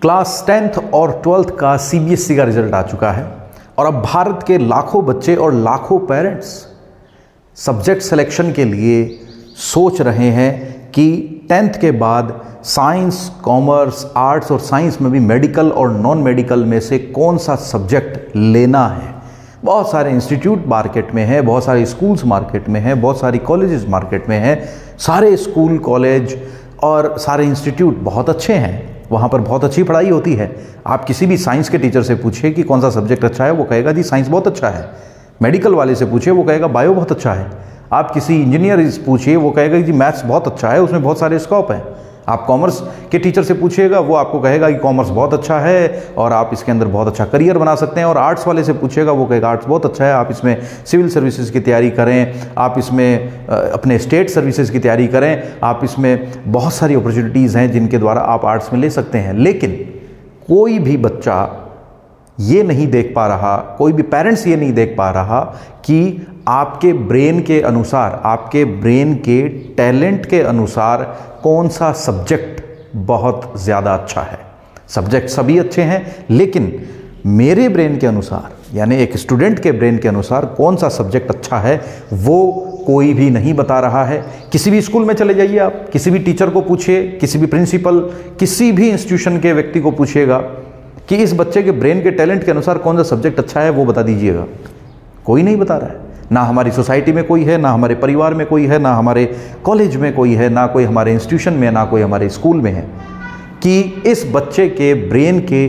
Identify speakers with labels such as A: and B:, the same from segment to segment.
A: Class 10th और 12th का CBSE का रिजल्ट आ चुका है और अब भारत के लाखों बच्चे और लाखों पेरेंट्स सब्जेक्ट सिलेक्शन के लिए सोच रहे हैं कि 10th के बाद साइंस, कॉमर्स, आर्ट्स और साइंस में भी मेडिकल और नॉन मेडिकल में से कौन सा सब्जेक्ट लेना है। बहुत सारे इंस्टीट्यूट मार्केट में है, बहुत सारे स्कूल्स मार्केट में है, बहुत सारी कॉलेजेस मार्केट में है। सारे स्कूल, कॉलेज और सारे इंस्टीट्यूट बहुत अच्छे हैं, वहाँ पर बहुत अच्छी पढ़ाई होती है। आप किसी भी साइंस के टीचर से पूछिए कि कौन सा सब्जेक्ट अच्छा है, वो कहेगा जी साइंस बहुत अच्छा है। मेडिकल वाले से पूछिए, वो कहेगा बायो बहुत अच्छा है। आप किसी इंजीनियर से पूछिए, वो कहेगा जी मैथ्स बहुत अच्छा है, उसमें बहुत सारे स्कोप हैं। आप कॉमर्स के टीचर से पूछिएगा, वो आपको कहेगा कि कॉमर्स बहुत अच्छा है और आप इसके अंदर बहुत अच्छा करियर बना सकते हैं। और आर्ट्स वाले से पूछिएगा, वो कहेगा आर्ट्स बहुत अच्छा है, आप इसमें सिविल सर्विसेज की तैयारी करें, आप इसमें अपने स्टेट सर्विसेज की तैयारी करें, आप इसमें बहुत सारी अपॉर्चुनिटीज़ हैं जिनके द्वारा आप आर्ट्स में ले सकते हैं। लेकिन कोई भी बच्चा ये नहीं देख पा रहा, कोई भी पेरेंट्स ये नहीं देख पा रहा कि आपके ब्रेन के अनुसार, आपके ब्रेन के टैलेंट के अनुसार कौन सा सब्जेक्ट बहुत ज़्यादा अच्छा है। सब्जेक्ट सभी अच्छे हैं, लेकिन मेरे ब्रेन के अनुसार, यानी एक स्टूडेंट के ब्रेन के अनुसार कौन सा सब्जेक्ट अच्छा है, वो कोई भी नहीं बता रहा है। किसी भी स्कूल में चले जाइए, आप किसी भी टीचर को पूछिए, किसी भी प्रिंसिपल, किसी भी इंस्टीट्यूशन के व्यक्ति को पूछिएगा कि इस बच्चे के ब्रेन के टैलेंट के अनुसार कौन सा सब्जेक्ट अच्छा है, वो बता दीजिएगा। कोई नहीं बता रहा है। ना हमारी सोसाइटी में कोई है, ना हमारे परिवार में कोई है, ना हमारे कॉलेज में कोई है, ना कोई हमारे इंस्टीट्यूशन में, ना कोई हमारे स्कूल में है कि इस बच्चे के ब्रेन के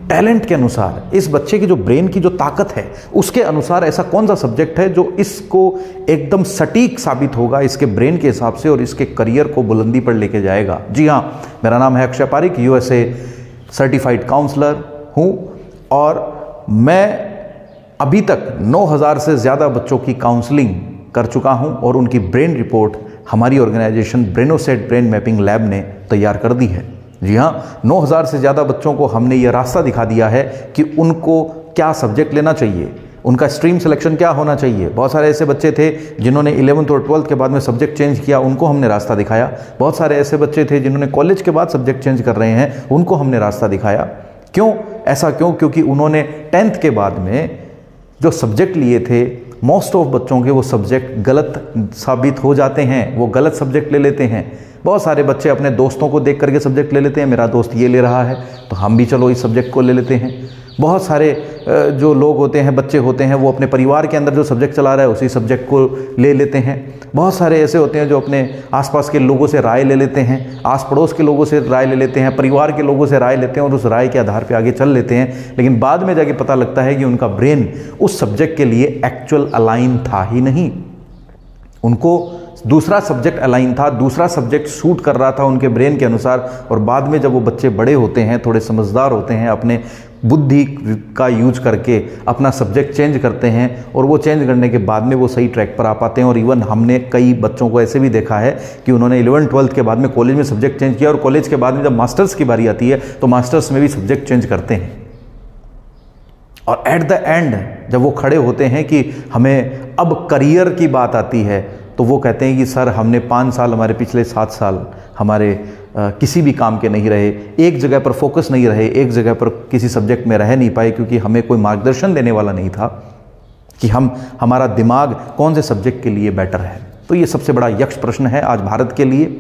A: टैलेंट के अनुसार, इस बच्चे की जो ब्रेन की जो ताकत है उसके अनुसार ऐसा कौन सा सब्जेक्ट है जो इसको एकदम सटीक साबित होगा इसके ब्रेन के हिसाब से और इसके करियर को बुलंदी पर लेके जाएगा। जी हाँ, मेरा नाम है Akshay Pareek, USA certified counsellor हूँ और मैं अभी तक 9000 से ज़्यादा बच्चों की काउंसलिंग कर चुका हूं और उनकी ब्रेन रिपोर्ट हमारी ऑर्गेनाइजेशन ब्रेनोसेट ब्रेन मैपिंग लैब ने तैयार कर दी है। जी हां, 9000 से ज़्यादा बच्चों को हमने ये रास्ता दिखा दिया है कि उनको क्या सब्जेक्ट लेना चाहिए, उनका स्ट्रीम सिलेक्शन क्या होना चाहिए। बहुत सारे ऐसे बच्चे थे जिन्होंने 11th और 12th के बाद में सब्जेक्ट चेंज किया, उनको हमने रास्ता दिखाया। बहुत सारे ऐसे बच्चे थे जिन्होंने कॉलेज के बाद सब्जेक्ट चेंज कर रहे हैं, उनको हमने रास्ता दिखाया। क्यों ऐसा? क्योंकि उन्होंने 10th के बाद में जो सब्जेक्ट लिए थे, मोस्ट ऑफ बच्चों के वो सब्जेक्ट गलत साबित हो जाते हैं, वो गलत सब्जेक्ट ले लेते हैं। बहुत सारे बच्चे अपने दोस्तों को देख करके सब्जेक्ट ले लेते हैं, मेरा दोस्त ये ले रहा है तो हम भी चलो इस सब्जेक्ट को ले लेते हैं। बहुत सारे जो लोग होते हैं, बच्चे होते हैं, वो अपने परिवार के अंदर जो सब्जेक्ट चला रहा है उसी सब्जेक्ट को ले लेते हैं। बहुत सारे ऐसे होते हैं जो अपने आसपास के लोगों से राय ले लेते हैं, आस पड़ोस के लोगों से राय ले लेते हैं, परिवार के लोगों से राय लेते हैं और उस राय के आधार पर आगे चल लेते हैं। लेकिन बाद में जाके पता लगता है कि उनका ब्रेन उस सब्जेक्ट के लिए एक्चुअल अलाइन था ही नहीं। उनको दूसरा सब्जेक्ट अलाइन था, दूसरा सब्जेक्ट सूट कर रहा था उनके ब्रेन के अनुसार। और बाद में जब वो बच्चे बड़े होते हैं, थोड़े समझदार होते हैं, अपने बुद्धि का यूज करके अपना सब्जेक्ट चेंज करते हैं और वो चेंज करने के बाद में वो सही ट्रैक पर आ पाते हैं। और इवन हमने कई बच्चों को ऐसे भी देखा है कि उन्होंने 11th 12th के बाद में कॉलेज में सब्जेक्ट चेंज किया और कॉलेज के बाद में जब मास्टर्स की बारी आती है तो मास्टर्स में भी सब्जेक्ट चेंज करते हैं। और एट द एंड जब वो खड़े होते हैं कि हमें अब करियर की बात आती है तो वो कहते हैं कि सर हमने 5 साल, हमारे पिछले 7 साल हमारे किसी भी काम के नहीं रहे, एक जगह पर फोकस नहीं रहे, एक जगह पर किसी सब्जेक्ट में रह नहीं पाए क्योंकि हमें कोई मार्गदर्शन देने वाला नहीं था कि हमारा दिमाग कौन से सब्जेक्ट के लिए बेटर है। तो ये सबसे बड़ा यक्ष प्रश्न है आज भारत के लिए।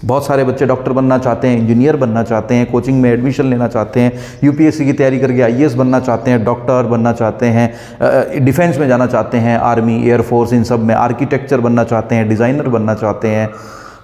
A: बहुत सारे बच्चे डॉक्टर बनना चाहते हैं, इंजीनियर बनना चाहते हैं, कोचिंग में एडमिशन लेना चाहते हैं, यूपीएससी की तैयारी करके आईएएस बनना चाहते हैं, डॉक्टर बनना चाहते हैं, डिफेंस में जाना चाहते हैं, आर्मी, एयरफोर्स, इन सब में आर्किटेक्चर बनना चाहते हैं, डिज़ाइनर बनना चाहते हैं,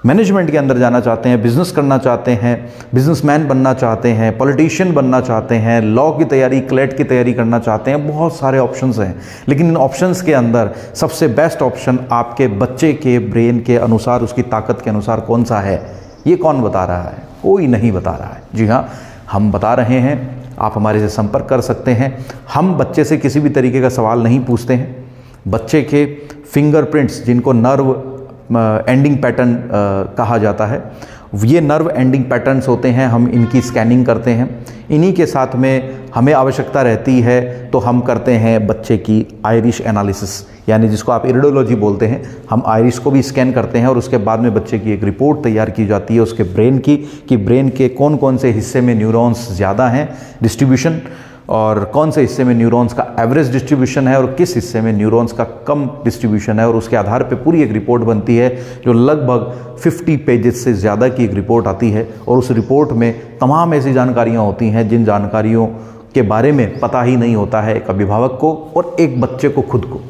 A: मैनेजमेंट के अंदर जाना चाहते हैं, बिजनेस करना चाहते हैं, बिजनेसमैन बनना चाहते हैं, पॉलिटिशियन बनना चाहते हैं, लॉ की तैयारी, क्लेट की तैयारी करना चाहते हैं। बहुत सारे ऑप्शंस हैं, लेकिन इन ऑप्शंस के अंदर सबसे बेस्ट ऑप्शन आपके बच्चे के ब्रेन के अनुसार, उसकी ताकत के अनुसार कौन सा है, ये कौन बता रहा है? कोई नहीं बता रहा है। जी हाँ, हम बता रहे हैं। आप हमारे से संपर्क कर सकते हैं। हम बच्चे से किसी भी तरीके का सवाल नहीं पूछते हैं। बच्चे के फिंगरप्रिंट्स, जिनको नर्व एंडिंग पैटर्न कहा जाता है, ये नर्व एंडिंग पैटर्न्स होते हैं, हम इनकी स्कैनिंग करते हैं। इन्हीं के साथ में हमें आवश्यकता रहती है तो हम करते हैं बच्चे की आइरिश एनालिसिस, यानी जिसको आप इरिडोलॉजी बोलते हैं। हम आइरिश को भी स्कैन करते हैं और उसके बाद में बच्चे की एक रिपोर्ट तैयार की जाती है उसके ब्रेन की, कि ब्रेन के कौन कौन से हिस्से में न्यूरॉन्स ज़्यादा हैं डिस्ट्रीब्यूशन, और कौन से हिस्से में न्यूरॉन्स का एवरेज डिस्ट्रीब्यूशन है और किस हिस्से में न्यूरॉन्स का कम डिस्ट्रीब्यूशन है। और उसके आधार पे पूरी एक रिपोर्ट बनती है जो लगभग 50 पेजेस से ज़्यादा की एक रिपोर्ट आती है। और उस रिपोर्ट में तमाम ऐसी जानकारियाँ होती हैं जिन जानकारियों के बारे में पता ही नहीं होता है एक अभिभावक को और एक बच्चे को खुद को।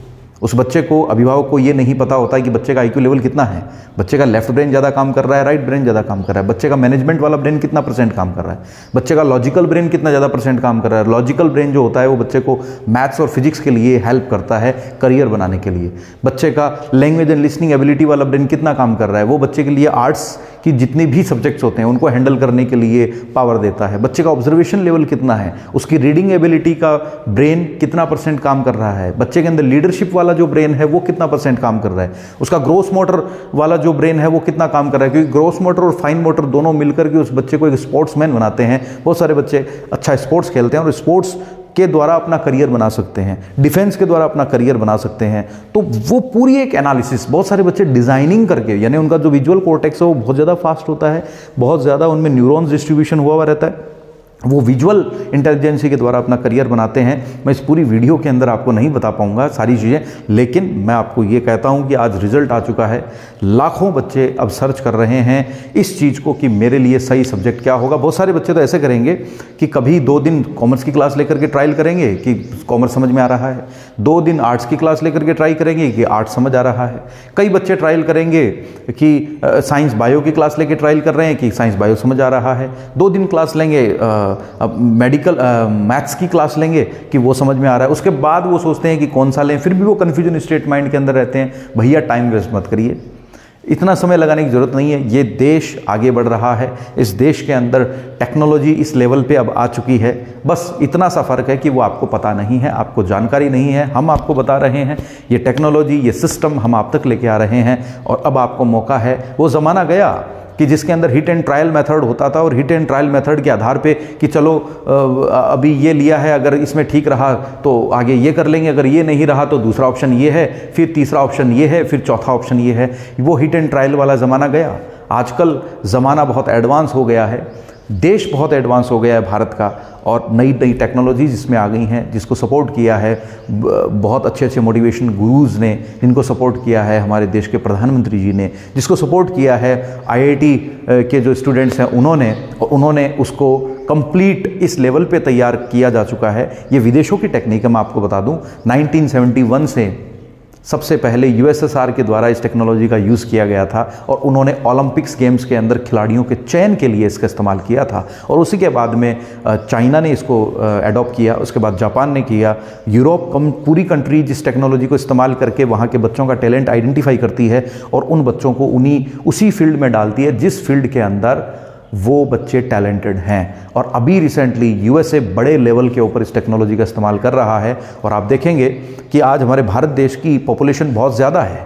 A: उस बच्चे को, अभिभावक को ये नहीं पता होता है कि बच्चे का IQ लेवल कितना है, बच्चे का लेफ्ट ब्रेन ज़्यादा काम कर रहा है, राइट ब्रेन ज़्यादा काम कर रहा है, बच्चे का मैनेजमेंट वाला ब्रेन कितना % काम कर रहा है, बच्चे का लॉजिकल ब्रेन कितना ज़्यादा % काम कर रहा है। लॉजिकल ब्रेन जो होता है वो बच्चे को मैथ्स और फिजिक्स के लिए हेल्प करता है करियर बनाने के लिए। बच्चे का लैंग्वेज एंड लिसनिंग एबिलिटी वाला ब्रेन कितना काम कर रहा है, वो बच्चे के लिए आर्ट्स की जितनी भी सब्जेक्ट्स होते हैं उनको हैंडल करने के लिए पावर देता है। बच्चे का ऑब्जर्वेशन लेवल कितना है, उसकी रीडिंग एबिलिटी का ब्रेन कितना % काम कर रहा है, बच्चे के अंदर लीडरशिप वाला जो ब्रेन है वो कितना % काम कर रहा है, उसका ग्रोस मोटर वाला जो ब्रेन है वो कितना काम कर रहा है। क्योंकि ग्रोस मोटर और फाइन मोटर दोनों मिलकर के उस बच्चे को एक स्पोर्ट्समैन बनाते हैं। बहुत सारे बच्चे अच्छा स्पोर्ट्स खेलते हैं और स्पोर्ट्स के द्वारा अपना करियर बना सकते हैं, डिफेंस के द्वारा अपना करियर बना सकते हैं। तो वो पूरी एक एनालिसिस, बहुत सारे बच्चे डिज़ाइनिंग करके, यानी उनका जो विजुअल कॉर्टेक्स है वो बहुत ज़्यादा फास्ट होता है, बहुत ज़्यादा उनमें न्यूरॉन्स डिस्ट्रीब्यूशन हुआ रहता है, वो विजुअल इंटेलिजेंसी के द्वारा अपना करियर बनाते हैं। मैं इस पूरी वीडियो के अंदर आपको नहीं बता पाऊंगा सारी चीज़ें, लेकिन मैं आपको ये कहता हूं कि आज रिजल्ट आ चुका है। लाखों बच्चे अब सर्च कर रहे हैं इस चीज़ को कि मेरे लिए सही सब्जेक्ट क्या होगा। बहुत सारे बच्चे तो ऐसे करेंगे कि कभी 2 दिन कॉमर्स की क्लास लेकर के ट्रायल करेंगे कि कॉमर्स समझ में आ रहा है, 2 दिन आर्ट्स की क्लास लेकर के ट्राई करेंगे कि आर्ट्स समझ आ रहा है। कई बच्चे ट्रायल करेंगे कि साइंस बायो की क्लास लेकर ट्रायल कर रहे हैं कि साइंस बायो समझ आ रहा है। 2 दिन क्लास लेंगे मेडिकल मैथ्स की क्लास लेंगे कि वो समझ में आ रहा है। उसके बाद वो सोचते हैं कि कौन सा लें, फिर भी वो कन्फ्यूजन स्टेट माइंड के अंदर रहते हैं। भैया टाइम वेस्ट मत करिए, इतना समय लगाने की ज़रूरत नहीं है। ये देश आगे बढ़ रहा है, इस देश के अंदर टेक्नोलॉजी इस लेवल पे अब आ चुकी है। बस इतना सा फ़र्क है कि वो आपको पता नहीं है, आपको जानकारी नहीं है, हम आपको बता रहे हैं। ये टेक्नोलॉजी, ये सिस्टम हम आप तक लेके आ रहे हैं और अब आपको मौका है। वो ज़माना गया कि जिसके अंदर हिट एंड ट्रायल मेथड होता था और हिट एंड ट्रायल मेथड के आधार पे कि चलो अभी ये लिया है, अगर इसमें ठीक रहा तो आगे ये कर लेंगे, अगर ये नहीं रहा तो दूसरा ऑप्शन ये है, फिर तीसरा ऑप्शन ये है, फिर चौथा ऑप्शन ये है। वो हिट एंड ट्रायल वाला ज़माना गया। आजकल ज़माना बहुत एडवांस हो गया है, देश बहुत एडवांस हो गया है भारत का, और नई नई टेक्नोलॉजीज इसमें आ गई हैं जिसको सपोर्ट किया है बहुत अच्छे अच्छे मोटिवेशन गुरुज़ ने, जिनको सपोर्ट किया है हमारे देश के प्रधानमंत्री जी ने, जिसको सपोर्ट किया है IIT के जो स्टूडेंट्स हैं उन्होंने उसको कंप्लीट इस लेवल पे तैयार किया जा चुका है। ये विदेशों की टेक्निक है, मैं आपको बता दूं। 1971 से सबसे पहले USSR के द्वारा इस टेक्नोलॉजी का यूज़ किया गया था और उन्होंने ओलंपिक्स गेम्स के अंदर खिलाड़ियों के चयन के लिए इसका इस्तेमाल किया था। और उसी के बाद में चाइना ने इसको एडॉप्ट किया, उसके बाद जापान ने किया। यूरोप पूरी कंट्री जिस टेक्नोलॉजी को इस्तेमाल करके वहाँ के बच्चों का टैलेंट आइडेंटिफाई करती है और उन बच्चों को उसी फील्ड में डालती है जिस फील्ड के अंदर वो बच्चे टैलेंटेड हैं। और अभी रिसेंटली USA बड़े लेवल के ऊपर इस टेक्नोलॉजी का इस्तेमाल कर रहा है और आप देखेंगे कि आज हमारे भारत देश की पॉपुलेशन बहुत ज़्यादा है।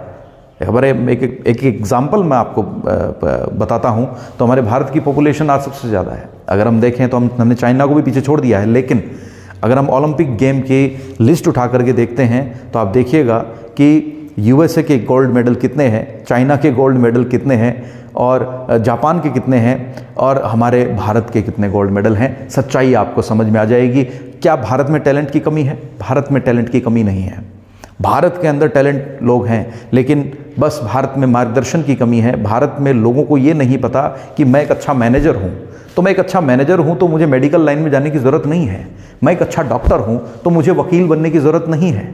A: हमारे एक एग्जाम्पल मैं आपको बताता हूँ, तो हमारे भारत की पॉपुलेशन आज सबसे ज़्यादा है। अगर हम देखें तो हमने चाइना को भी पीछे छोड़ दिया है, लेकिन अगर हम ओलंपिक गेम की लिस्ट उठा करके देखते हैं तो आप देखिएगा कि USA के गोल्ड मेडल कितने हैं, चाइना के गोल्ड मेडल कितने हैं और जापान के कितने हैं और हमारे भारत के कितने गोल्ड मेडल हैं। सच्चाई आपको समझ में आ जाएगी। क्या भारत में टैलेंट की कमी है? भारत में टैलेंट की कमी नहीं है। भारत के अंदर टैलेंट लोग हैं, लेकिन बस भारत में मार्गदर्शन की कमी है। भारत में लोगों को ये नहीं पता कि मैं एक अच्छा मैनेजर हूँ, तो मैं एक अच्छा मैनेजर हूँ तो मुझे मेडिकल लाइन में जाने की ज़रूरत नहीं है। मैं एक अच्छा डॉक्टर हूँ तो मुझे वकील बनने की ज़रूरत नहीं है।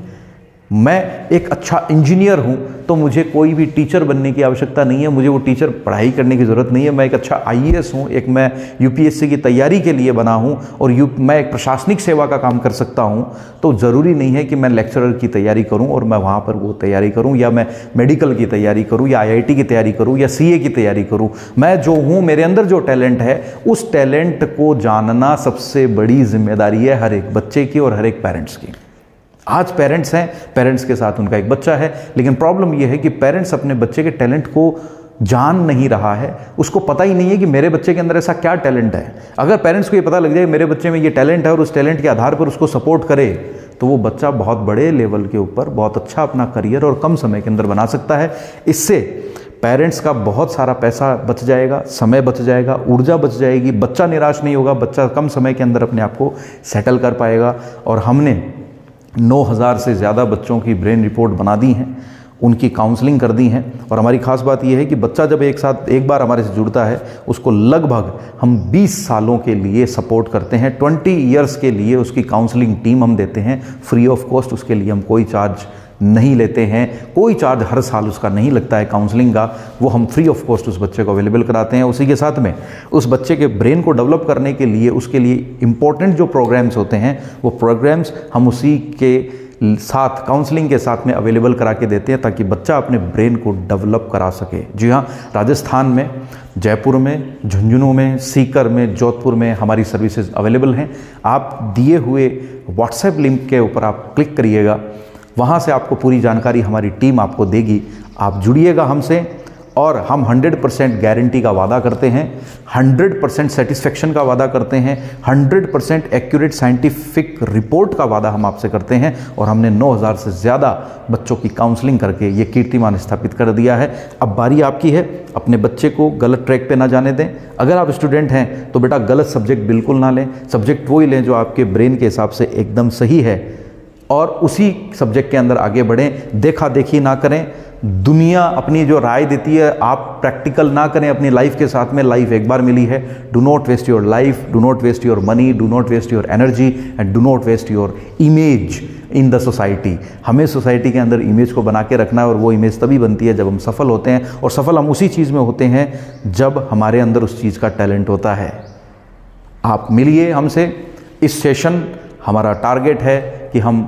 A: मैं एक अच्छा इंजीनियर हूँ तो मुझे कोई भी टीचर बनने की आवश्यकता नहीं है, मुझे वो टीचर पढ़ाई करने की ज़रूरत नहीं है। मैं एक अच्छा IAS हूँ, मैं UPSC की तैयारी के लिए बना हूँ और मैं एक प्रशासनिक सेवा का काम कर सकता हूँ। तो ज़रूरी नहीं है कि मैं लेक्चरर की तैयारी करूँ और मैं वहाँ पर वो तैयारी करूँ, या मैं मेडिकल की तैयारी करूँ, या IIT की तैयारी करूँ, या CA की तैयारी करूँ। मैं जो हूँ, मेरे अंदर जो टैलेंट है, उस टैलेंट को जानना सबसे बड़ी जिम्मेदारी है हर एक बच्चे की और हर एक पेरेंट्स की। आज पेरेंट्स हैं, पेरेंट्स के साथ उनका एक बच्चा है, लेकिन प्रॉब्लम यह है कि पेरेंट्स अपने बच्चे के टैलेंट को जान नहीं रहा है, उसको पता ही नहीं है कि मेरे बच्चे के अंदर ऐसा क्या टैलेंट है। अगर पेरेंट्स को ये पता लग जाए मेरे बच्चे में ये टैलेंट है और उस टैलेंट के आधार पर उसको सपोर्ट करे, तो वो बच्चा बहुत बड़े लेवल के ऊपर बहुत अच्छा अपना करियर और कम समय के अंदर बना सकता है। इससे पेरेंट्स का बहुत सारा पैसा बच जाएगा, समय बच जाएगा, ऊर्जा बच जाएगी, बच्चा निराश नहीं होगा, बच्चा कम समय के अंदर अपने आप को सेटल कर पाएगा। और हमने 9000 से ज़्यादा बच्चों की ब्रेन रिपोर्ट बना दी हैं, उनकी काउंसलिंग कर दी हैं। और हमारी खास बात यह है कि बच्चा जब एक बार हमारे से जुड़ता है, उसको लगभग हम 20 सालों के लिए सपोर्ट करते हैं। 20 ईयर्स के लिए उसकी काउंसलिंग टीम हम देते हैं फ्री ऑफ कॉस्ट। उसके लिए हम कोई चार्ज नहीं लेते हैं, कोई चार्ज हर साल उसका नहीं लगता है काउंसलिंग का, वो हम फ्री ऑफ कॉस्ट उस बच्चे को अवेलेबल कराते हैं। उसी के साथ में उस बच्चे के ब्रेन को डेवलप करने के लिए उसके लिए इम्पोर्टेंट जो प्रोग्राम्स होते हैं, वो प्रोग्राम्स हम उसी के साथ काउंसलिंग के साथ में अवेलेबल करा के देते हैं, ताकि बच्चा अपने ब्रेन को डेवलप करा सके। जी हाँ, राजस्थान में, जयपुर में, झुंझुनू में, सीकर में, जोधपुर में हमारी सर्विसेज अवेलेबल हैं। आप दिए हुए व्हाट्सएप लिंक के ऊपर आप क्लिक करिएगा, वहाँ से आपको पूरी जानकारी हमारी टीम आपको देगी। आप जुड़िएगा हमसे और हम 100% गारंटी का वादा करते हैं, 100% सेटिस्फेक्शन का वादा करते हैं, 100% एक्यूरेट साइंटिफिक रिपोर्ट का वादा हम आपसे करते हैं। और हमने 9000 से ज़्यादा बच्चों की काउंसलिंग करके ये कीर्तिमान स्थापित कर दिया है। अब बारी आपकी है, अपने बच्चे को गलत ट्रैक पे ना जाने दें। अगर आप स्टूडेंट हैं तो बेटा गलत सब्जेक्ट बिल्कुल ना लें, सब्जेक्ट वही लें जो आपके ब्रेन के हिसाब से एकदम सही है, और उसी सब्जेक्ट के अंदर आगे बढ़ें। देखा देखी ना करें, दुनिया अपनी जो राय देती है आप प्रैक्टिकल ना करें अपनी लाइफ के साथ में। लाइफ एक बार मिली है। Do not waste your life, do not waste your money, do not waste your energy and do not waste your image in the society. हमें सोसाइटी के अंदर इमेज को बना के रखना है, और वो इमेज तभी बनती है जब हम सफल होते हैं, और सफल हम उसी चीज़ में होते हैं जब हमारे अंदर उस चीज़ का टैलेंट होता है। आप मिलिए हमसे। इस सेशन हमारा टारगेट है कि हम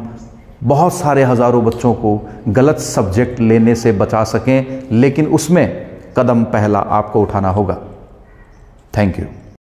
A: बहुत सारे हज़ारों बच्चों को गलत सब्जेक्ट लेने से बचा सकें, लेकिन उसमें कदम पहला आपको उठाना होगा। Thank you.